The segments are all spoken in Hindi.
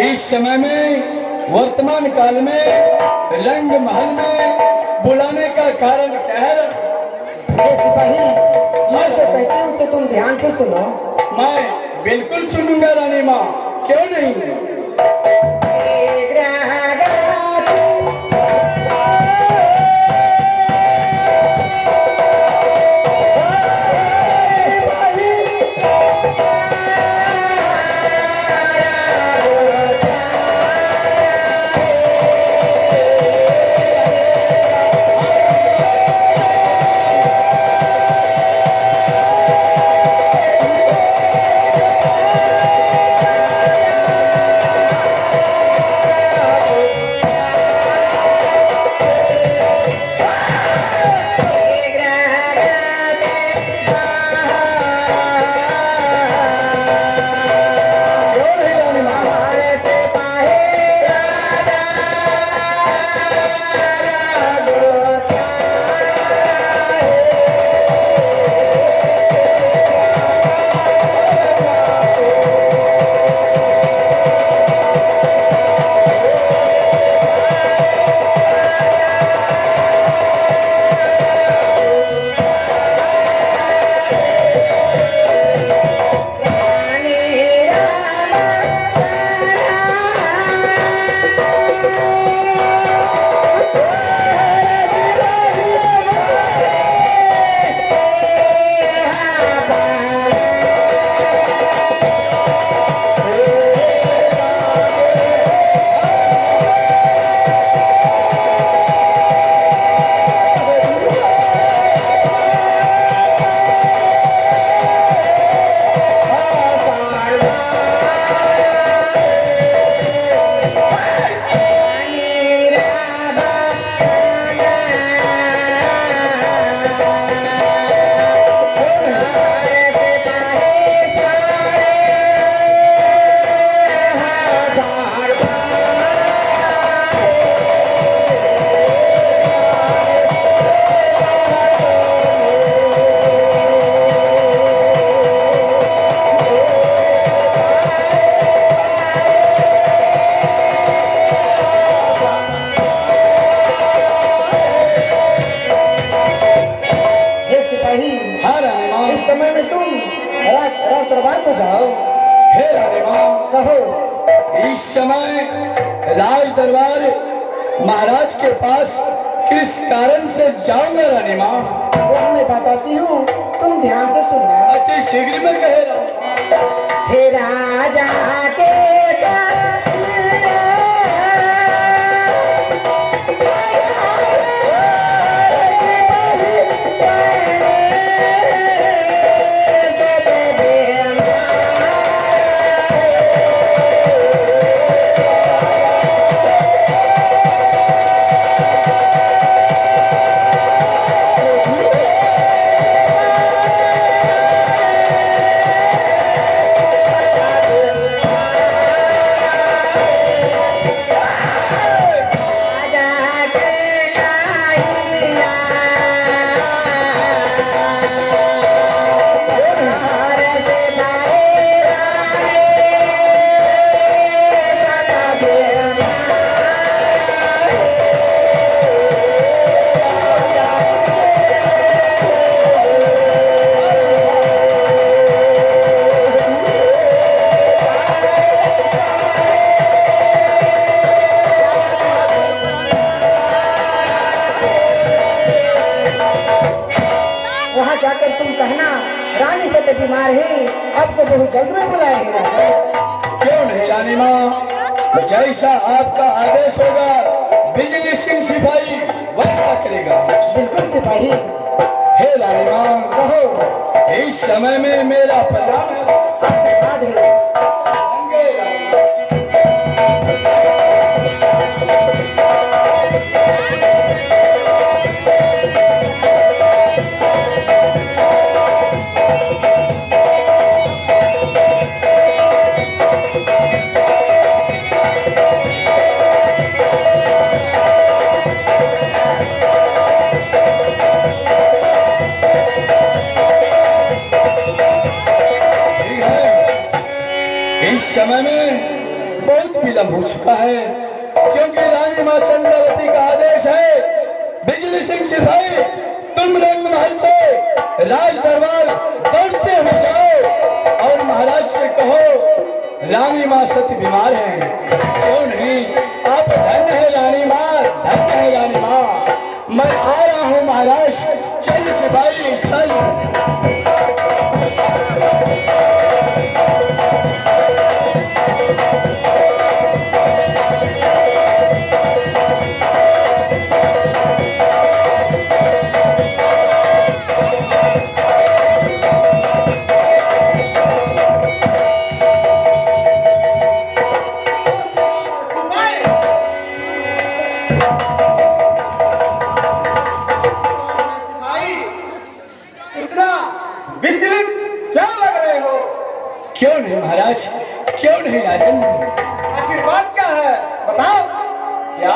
इस समय में वर्तमान काल में रंग महल में बुलाने का कारण क्या है? ये सिपाही, मैं जो कहती हूँ उसे तुम ध्यान से सुनो। मैं बिल्कुल सुनूंगा रानी माँ, क्यों नहीं। दरबार को जाओ। हे रानी माँ, कहो। इस समय राज दरबार महाराज के पास किस कारण से जाऊंगा रानी माँ? वो मैं बताती हूँ, तुम ध्यान से सुनना। अति शीघ्र में कह रहा हूँ। हे राजा के बीमार है, आपको बहुत जल्द में बुलाएंगे राजा। क्यों नहीं रानी माँ, जैसा आपका आदेश होगा बिजली सिंह सिपाही वैसा करेगा। बिल्कुल सिपाही। हे रानी माँ, कहो। इस समय में मेरा प्रणाम है। आशीर्वाद है। बहुत विलंब हो चुका है, क्योंकि रानी माँ चंद्रावती का आदेश है। बिजली सिंह सिपाही, तुम रंग महल से राज दरबार दौड़ते हुए जाओ और महाराज से कहो रानी माँ सती बीमार है। क्यों नहीं, आप धन्य है रानी माँ, धन्य है रानी माँ। मैं आ रहा हूँ महाराज। चल सिपाही चल। क्यों नहीं महाराज, क्यों नहीं राजन? आखिर बात क्या है, बताओ। क्या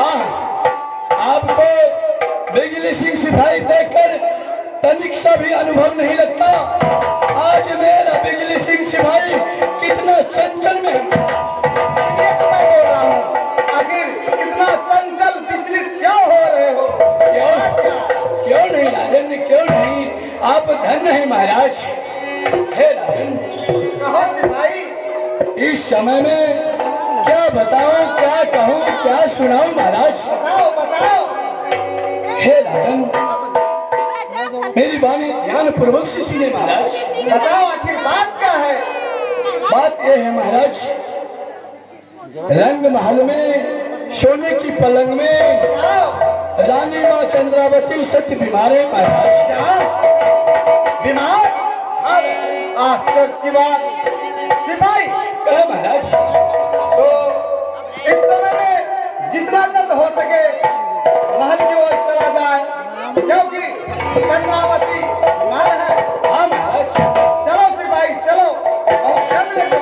आपको बिजली सिंह सिपाही देखकर तनिक सा भी अनुभव नहीं लगता? आज मेरा बिजली सिंह सिपाही कितना चंचल में, इसलिए तो मैं बोल रहा हूँ, आखिर कितना चंचल विचलित क्यों हो रहे हो? क्यों नहीं राजन, क्यों नहीं? आप धन्य है महाराज। हे राजन, कहो सिपाही। इस समय में क्या बताऊं, क्या कहूं, क्या सुनाऊं महाराज? बताओ बताओ। हे राजन, मेरी वाणी ध्यान पूर्वक से सुने महाराज। बताओ आखिर बात क्या है? बात यह है महाराज, रंग महल में सोने की पलंग में बताओ। रानी माँ चंद्रावती सत्य बीमार है महाराज। क्या बीमार? आश्चर्य की बात। सिपाही कहे महाराज, तो इस समय में जितना जल्द हो सके महल की ओर चला जाए, क्योंकि चंद्रावती बीमार है। हाँ महाराज। चलो सिपाही चलो, और जल्द में जल्द।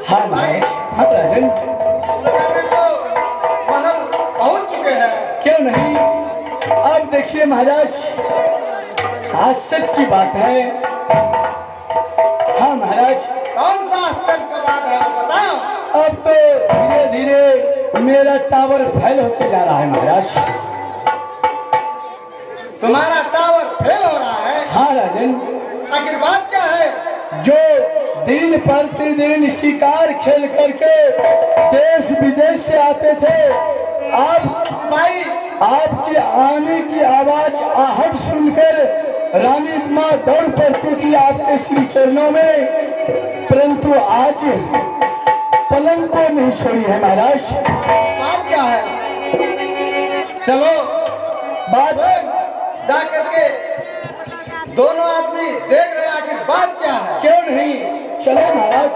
हाँ महाराज, हाँ राजन। इस समय में तो महल पहुंच चुके हैं। क्यों नहीं? अब देखिए महाराज, हाँ सच की बात है। हाँ महाराज, कौन सा आश्चर्य का बात है, बताओ। अब तो धीरे धीरे मेरा टावर फेल होते जा रहा है महाराज। तुम्हारा टावर फेल हो रहा है? हाँ राजन, आखिर बात क्या है? जो दिन प्रतिदिन शिकार खेल करके देश विदेश से आते थे, अब भाई आपके आने की आवाज आहट सुनकर रानी माँ दौड़ पड़ती थी आपके श्री चरणों में, परंतु आज पलंग को नहीं छोड़ी है महाराज। बात क्या है? चलो बात जा करके दोनों आदमी देख रहे हैं, आखिर बात क्या है। क्यों नहीं, चले महाराज।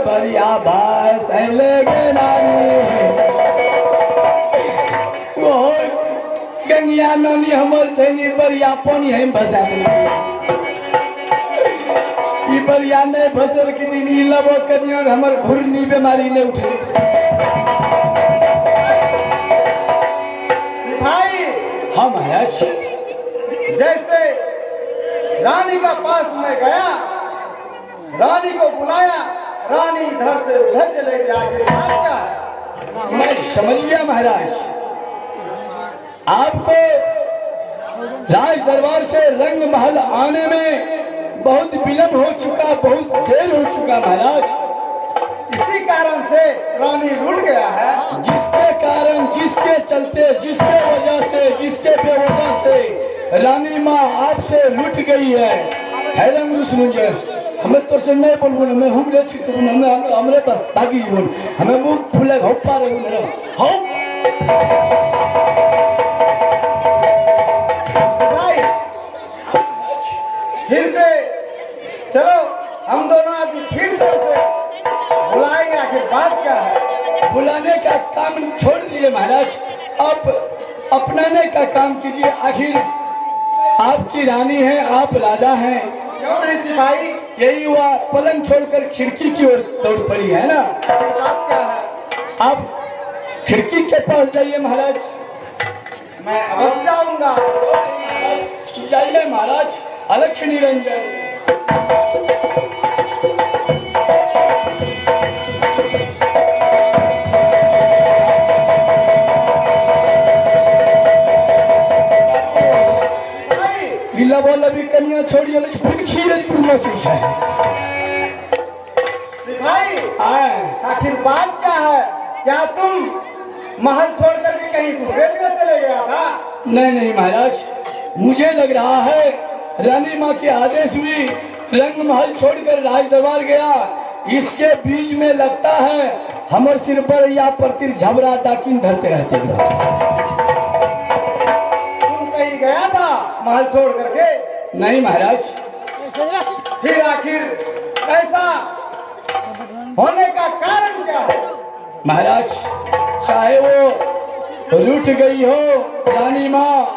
बढ़िया बास लगे वो गंगिया नानी हमर छैनी बढ़िया पानी हम भसा ई बढ़िया नहीं भसल की दिन ई लबो कदियो हमर घुरनी बीमारी नहीं उठे। सिपाही हाँ महाराज, जैसे रानी का पास में गया, रानी को बुलाया, रानी इधर से उधर चले गए, आखिर बात क्या है? मैं समझ गया महाराज, आपको राज दरबार से रंग महल आने में बहुत विलंब हो चुका, बहुत देर हो चुका महाराज। इसी कारण से रानी रुठ गया है। जिसके कारण, जिसके चलते, जिसके वजह से, जिसके बेवजह से रानी माँ आपसे रुठ गई है रंग रुस मुझे। हमें तो से नहीं बोलबो ना, मैं हम रे छी तो हमें हमरे पर बाकी जीवन हमें मुंह फुले हो पा रहे मेरा हो। भाई फिर से चलो, हम दोनों आदमी फिर से उसे बुलाएंगे, आखिर बात क्या है? बुलाने का काम छोड़ दीजिए महाराज, आप अपनाने का काम कीजिए। आखिर आपकी रानी है, आप राजा हैं। क्यों नहीं सिपाही? यही हुआ, पलंग छोड़कर खिड़की की ओर दौड़ पड़ी है ना। आखिर बात क्या है? आप खिड़की के पास जाइए महाराज। मैं अवश्य जाऊंगा। जाइए महाराज, अलख निरंजन। गिला बोला भी कन्या छोड़िए, फिर खीरज पूर्णा से सिपाही हाँ। आखिर बात क्या है? क्या तुम महल छोड़ करके कहीं दूसरे जगह चले गया था? नहीं नहीं महाराज, मुझे लग रहा है रानी माँ के आदेश हुई रंग महल छोड़कर राज दरबार गया। इसके बीच में लगता है हमारे सिर पर या प्रति झबरा डाकिन धरते रहते। तुम कहीं गया था महल छोड़ करके? नहीं महाराज। फिर आखिर ऐसा होने का कारण क्या है? महाराज, चाहे वो रूठ गई हो रानी माँ,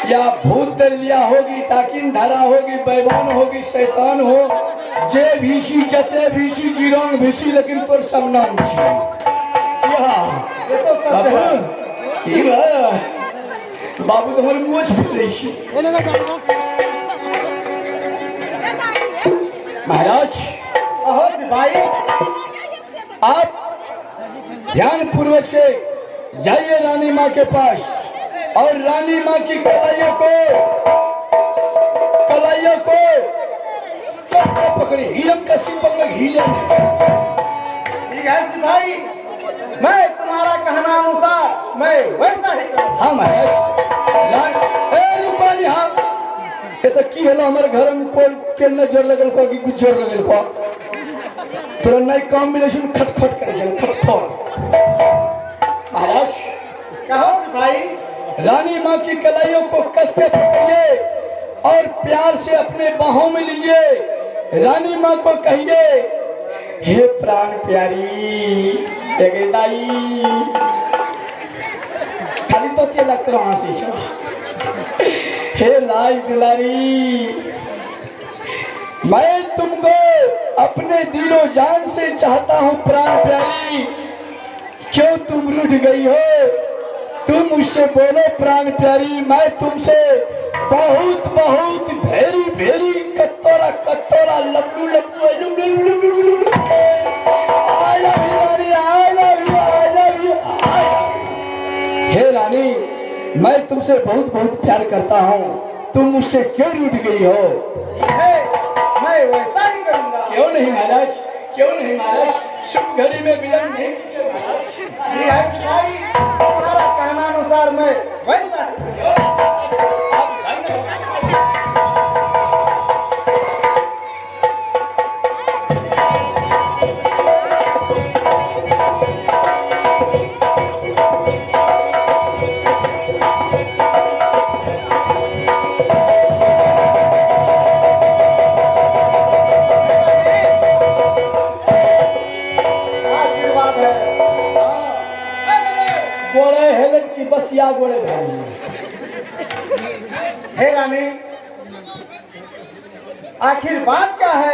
या भूत दर लिया होगी, टाकिन धरा होगी, बैबान होगी, शैतान हो, जे भीसी जते भीसी जीरोंग भीसी, लेकिन तोर सब नाम छी। ये तो सच है। बाबू तुम्हारे मुँह फूल रही। महाराज अहो सिपाही, आप ध्यान पूर्वक से जाइए रानी माँ के पास और रानी माँ की कलाइयों को कस के पकड़ी, हीरम का सिंबल में हिले में। ठीक है सिपाही, मैं तुम्हारा कहना अनुसार मैं वैसा ही करूँ। हाँ महाराज। रुको हाँ, ये तो की हलो हमारे घर में कोल के नजर लगल को कि गुजर लगल को तुरंत नहीं कॉम्बिनेशन खटखट करे खटखट। महाराज कहो सिपाही। रानी माँ की कलाइयों को कस के पकड़िए और प्यार से अपने बाहों में लीजिए। रानी माँ को कहिए, हे प्राण प्यारी दाई, खाली तो क्या लगता रहा हंसी, हे लाज दुलारी, मैं तुमको अपने दिलो जान से चाहता हूँ प्राण प्यारी। क्यों तुम रूठ गई हो? तुम मुझसे बोलो प्राण प्यारी, मैं तुमसे बहुत बहुत भेरी भेरी कत्तोरा कत्तोरा लबलू लबलू आई लव यू रानी, I love you, I love you. हे रानी, मैं तुमसे बहुत बहुत प्यार करता हूँ, तुम मुझसे क्यों रूठ गई हो? है, मैं वैसा ही करूँगा। क्यों नहीं महाराज, क्यों नहीं महाराज, शुभ घड़ी में विलंब नहीं कीजिए महाराज। ठीक है सिपाही, तुम्हारा कहना अनुसार मैं वैसा ही। आशीर्वाद है। गोड़े हेलत की बसिया गोड़े भाई। हे रानी, आखिर बात क्या है?